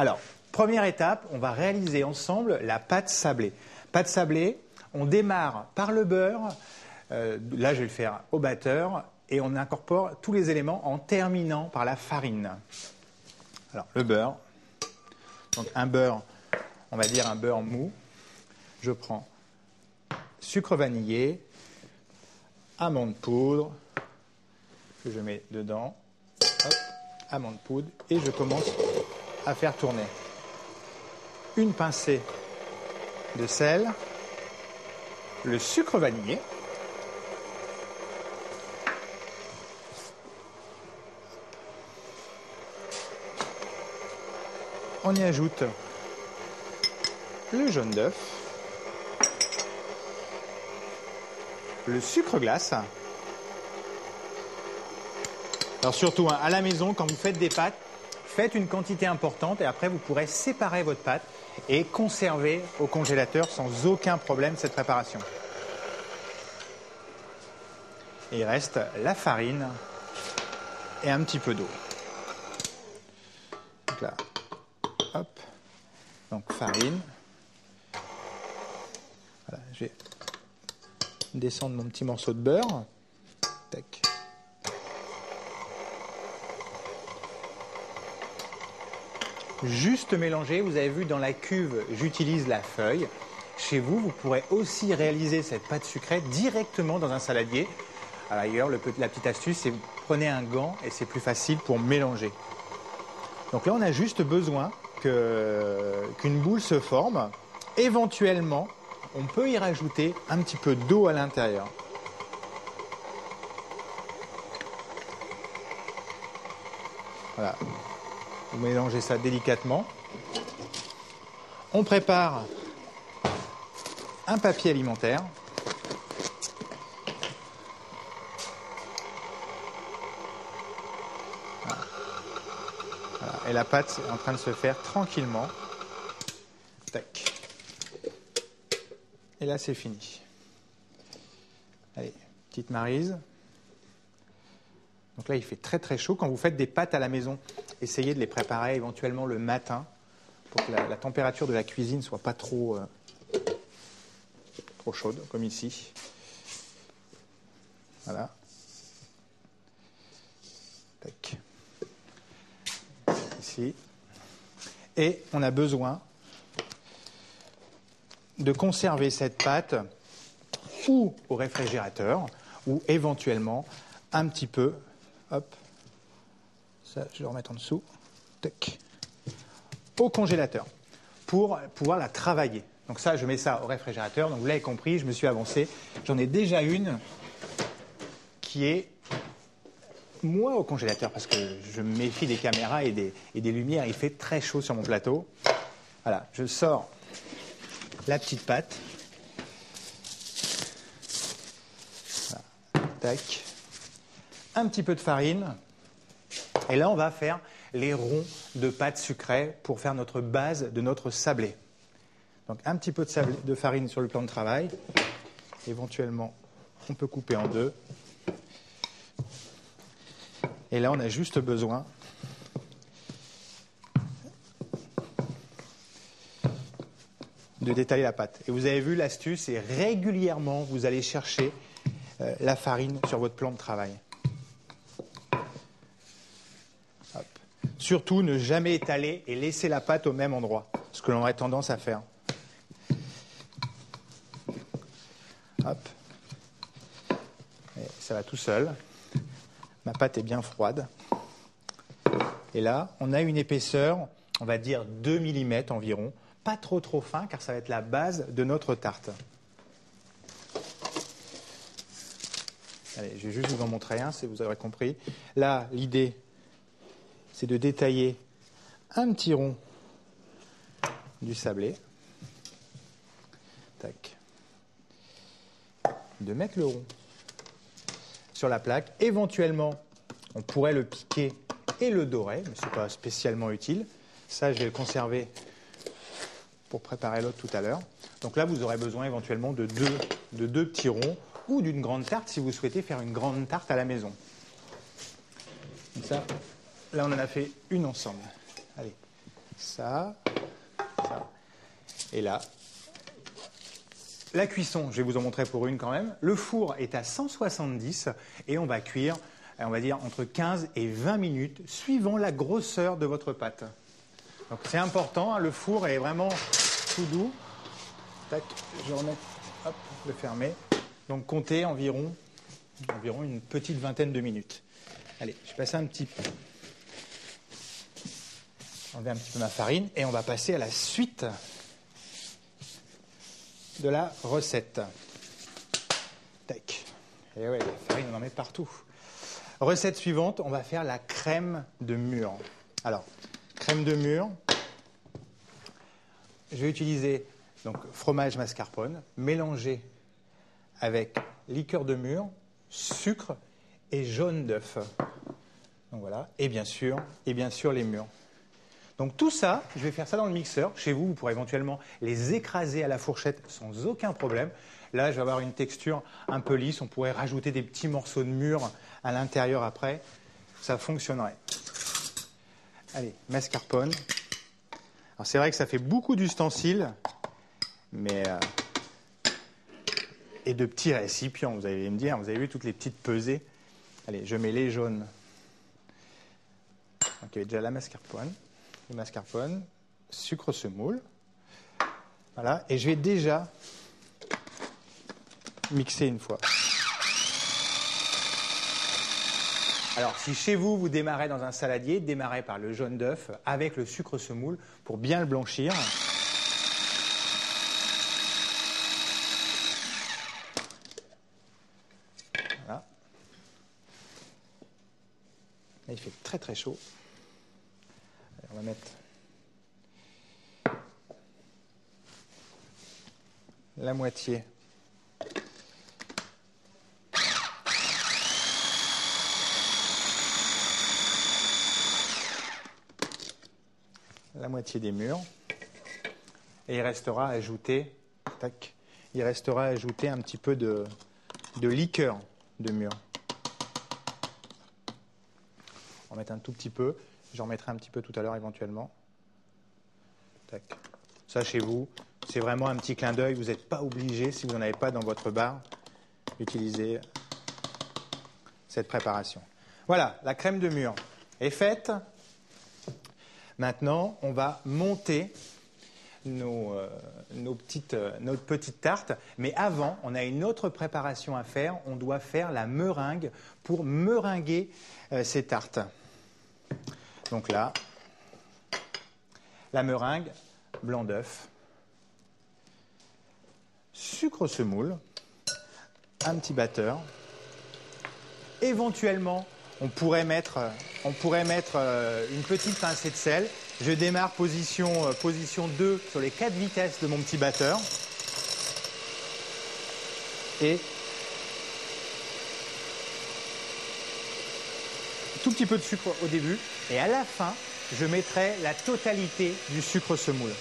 Alors, première étape, on va réaliser ensemble la pâte sablée. Pâte sablée, on démarre par le beurre. Là, je vais le faire au batteur. Et on incorpore tous les éléments en terminant par la farine. Alors, le beurre. Donc, un beurre, on va dire un beurre mou. Je prends sucre vanillé, amande poudre, que je mets dedans. Hop, amande poudre. Et je commence à faire tourner. Une pincée de sel, le sucre vanillé. On y ajoute le jaune d'œuf, le sucre glace. Alors surtout, à la maison, quand vous faites des pâtes, faites une quantité importante et après vous pourrez séparer votre pâte et conserver au congélateur sans aucun problème cette préparation. Et il reste la farine et un petit peu d'eau. Donc là, hop, donc farine. Voilà, je vais descendre mon petit morceau de beurre. Tac. Juste mélanger, vous avez vu dans la cuve, j'utilise la feuille. Chez vous, vous pourrez aussi réaliser cette pâte sucrée directement dans un saladier. À l'ailleurs, la petite astuce, c'est vous prenez un gant et c'est plus facile pour mélanger. Donc là, on a juste besoin qu'une boule se forme. Éventuellement, on peut y rajouter un petit peu d'eau à l'intérieur. Voilà. Vous mélangez ça délicatement. On prépare un papier alimentaire. Voilà. Voilà. Et la pâte est en train de se faire tranquillement. Tac. Et là, c'est fini. Allez, petite maryse. Donc là, il fait très très chaud. Quand vous faites des pâtes à la maison, essayez de les préparer éventuellement le matin pour que la température de la cuisine ne soit pas trop chaude, comme ici. Voilà. Tac. Ici. Et on a besoin de conserver cette pâte ou au réfrigérateur ou éventuellement un petit peu, hop, ça je vais le remettre en dessous, tac, au congélateur pour pouvoir la travailler. Donc ça, je mets ça au réfrigérateur. Donc vous l'avez compris, je me suis avancé. J'en ai déjà une qui est moi au congélateur parce que je me méfie des caméras et des lumières. Il fait très chaud sur mon plateau. Voilà, je sors la petite pâte. Voilà. Tac. Un petit peu de farine. Et là, on va faire les ronds de pâte sucrée pour faire notre base de notre sablé. Donc, un petit peu de farine sur le plan de travail. Éventuellement, on peut couper en deux. Et là, on a juste besoin de détailler la pâte. Et vous avez vu, l'astuce, c'est régulièrement, vous allez chercher la farine sur votre plan de travail. Hop. Surtout, ne jamais étaler et laisser la pâte au même endroit, ce que l'on aurait tendance à faire. Hop. Et ça va tout seul. Ma pâte est bien froide. Et là, on a une épaisseur, on va dire 2 mm environ. Pas trop fin, car ça va être la base de notre tarte. Allez, je vais juste vous en montrer un, si vous aurez compris. Là, l'idée, c'est de détailler un petit rond du sablé. Tac. De mettre le rond sur la plaque. Éventuellement, on pourrait le piquer et le dorer, mais ce n'est pas spécialement utile. Ça, je vais le conserver pour préparer l'autre tout à l'heure. Donc là, vous aurez besoin éventuellement de deux petits ronds ou d'une grande tarte si vous souhaitez faire une grande tarte à la maison. Comme ça, là, on en a fait une ensemble. Allez, ça. Et là, la cuisson, je vais vous en montrer pour une quand même. Le four est à 170 et on va cuire, on va dire, entre 15 et 20 minutes, suivant la grosseur de votre pâte. Donc c'est important, hein, le four est vraiment tout doux. Tac, je remets, hop, le fermer. Donc comptez environ une petite vingtaine de minutes. Allez, je vais passer enlever un petit peu ma farine et on va passer à la suite de la recette. Tac. Et ouais, la farine, on en met partout. Recette suivante, on va faire la crème de mûre. Alors, crème de mûre, je vais utiliser donc fromage mascarpone mélangé avec liqueur de mûre, sucre et jaune d'œuf. Donc voilà, et bien sûr les mûres. Donc tout ça, je vais faire ça dans le mixeur. Chez vous, vous pourrez éventuellement les écraser à la fourchette sans aucun problème. Là, je vais avoir une texture un peu lisse. On pourrait rajouter des petits morceaux de mûre à l'intérieur après. Ça fonctionnerait. Allez, mascarpone. Alors c'est vrai que ça fait beaucoup d'ustensiles, mais et de petits récipients, vous allez me dire. Vous avez vu toutes les petites pesées. Allez, je mets les jaunes. Donc il y avait déjà la mascarpone. Le mascarpone, sucre semoule. Voilà, et je vais déjà mixer une fois. Alors, si chez vous, vous démarrez dans un saladier, démarrez par le jaune d'œuf avec le sucre semoule pour bien le blanchir. Voilà. Là, il fait très très chaud. On va mettre la moitié des mûres et il restera à ajouter un petit peu de liqueur de mûre. On va mettre un tout petit peu. J'en mettrai un petit peu tout à l'heure éventuellement. Tac. Ça, chez vous, c'est vraiment un petit clin d'œil. Vous n'êtes pas obligé, si vous n'en avez pas dans votre bar, d'utiliser cette préparation. Voilà, la crème de mûre est faite. Maintenant, on va monter notre petite tarte. Mais avant, on a une autre préparation à faire. On doit faire la meringue pour meringuer ces tartes. Donc là, la meringue, blanc d'œuf, sucre semoule, un petit batteur. Éventuellement, on pourrait mettre une petite pincée de sel. Je démarre position 2 sur les 4 vitesses de mon petit batteur. Et tout petit peu de sucre au début. Et à la fin, je mettrai la totalité du sucre semoule.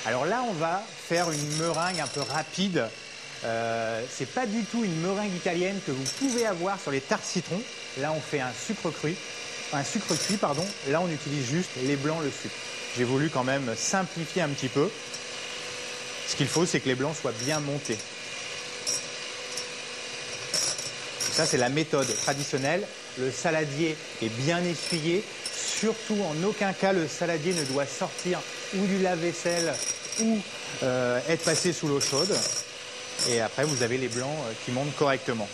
Alors là, on va faire une meringue un peu rapide. C'est pas du tout une meringue italienne que vous pouvez avoir sur les tartes citron. Là, on fait un sucre cuit. Là, on utilise juste les blancs, le sucre. J'ai voulu quand même simplifier un petit peu. Ce qu'il faut, c'est que les blancs soient bien montés. Ça, c'est la méthode traditionnelle. Le saladier est bien essuyé. Surtout, en aucun cas, le saladier ne doit sortir ou du lave-vaisselle ou être passé sous l'eau chaude. Et après, vous avez les blancs qui montent correctement.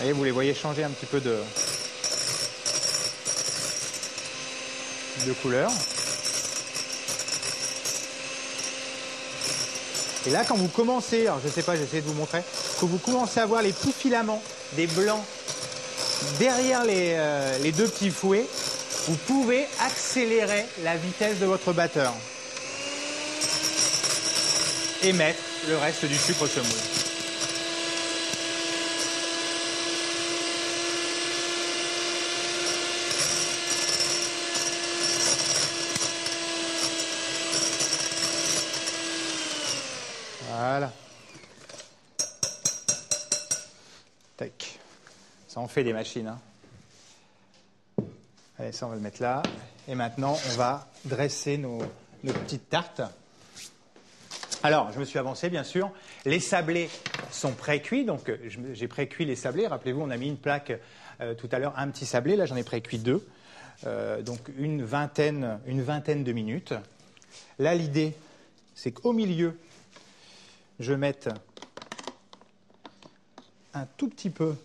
Et vous les voyez changer un petit peu de couleur. Et là, quand vous commencez, alors je ne sais pas, j'essaie de vous montrer, quand vous commencez à voir les petits filaments des blancs derrière les deux petits fouets, vous pouvez accélérer la vitesse de votre batteur et mettre le reste du sucre semoule. Voilà. Tac. Ça en fait des machines. Hein. Allez, ça, on va le mettre là. Et maintenant, on va dresser nos petites tartes. Alors, je me suis avancé, bien sûr. Les sablés sont pré-cuits. Donc, j'ai pré-cuit les sablés. Rappelez-vous, on a mis une plaque tout à l'heure, un petit sablé. Là, j'en ai pré-cuit 2. Donc, une vingtaine de minutes. Là, l'idée, c'est qu'au milieu, je mette un tout petit peu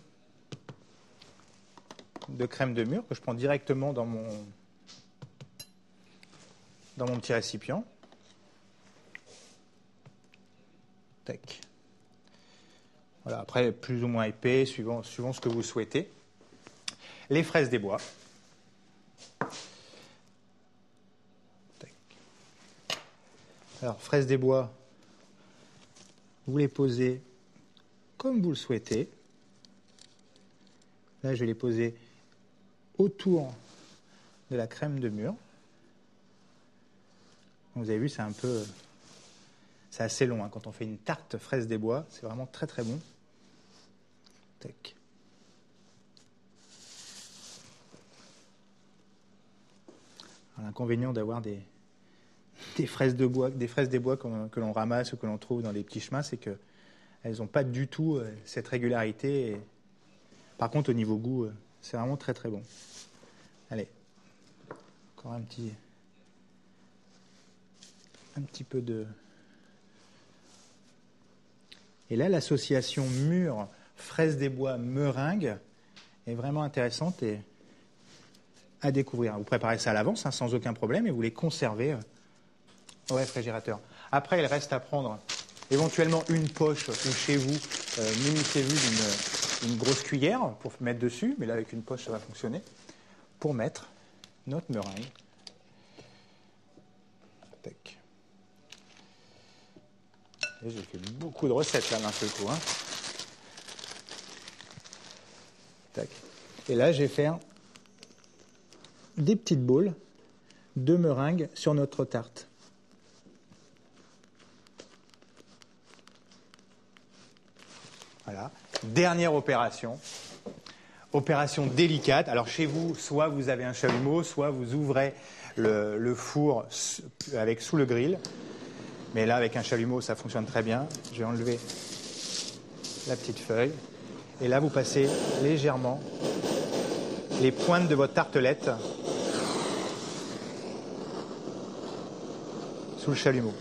de crème de mûre que je prends directement dans mon petit récipient. Tac. Voilà, après, plus ou moins épais, suivant ce que vous souhaitez. Les fraises des bois. Tac. Alors, fraises des bois, vous les posez comme vous le souhaitez. Là, je vais les poser autour de la crème de mûre. Vous avez vu, c'est assez long. Hein. Quand on fait une tarte fraise des bois, c'est vraiment très très bon. Tac. L'inconvénient d'avoir des fraises des bois que l'on ramasse ou que l'on trouve dans les petits chemins, c'est qu'elles n'ont pas du tout cette régularité. Et... Par contre, au niveau goût, c'est vraiment très très bon. Allez, encore un petit peu de... Et là, l'association mûre, fraise des bois, meringue est vraiment intéressante et à découvrir. Vous préparez ça à l'avance, hein, sans aucun problème, et vous les conservez au réfrigérateur. Après, il reste à prendre éventuellement une poche ou chez vous, munissez-vous d'une grosse cuillère pour mettre dessus, mais là, avec une poche, ça va fonctionner, pour mettre notre meringue. Tac. Et j'ai fait beaucoup de recettes là d'un seul coup. Hein. Tac. Et là, je vais faire des petites boules de meringue sur notre tarte. Voilà. Dernière opération. Opération délicate. Alors chez vous, soit vous avez un chalumeau, soit vous ouvrez le four avec sous le grill. Mais là, avec un chalumeau, ça fonctionne très bien. Je vais enlever la petite feuille. Et là, vous passez légèrement les pointes de votre tartelette sous le chalumeau.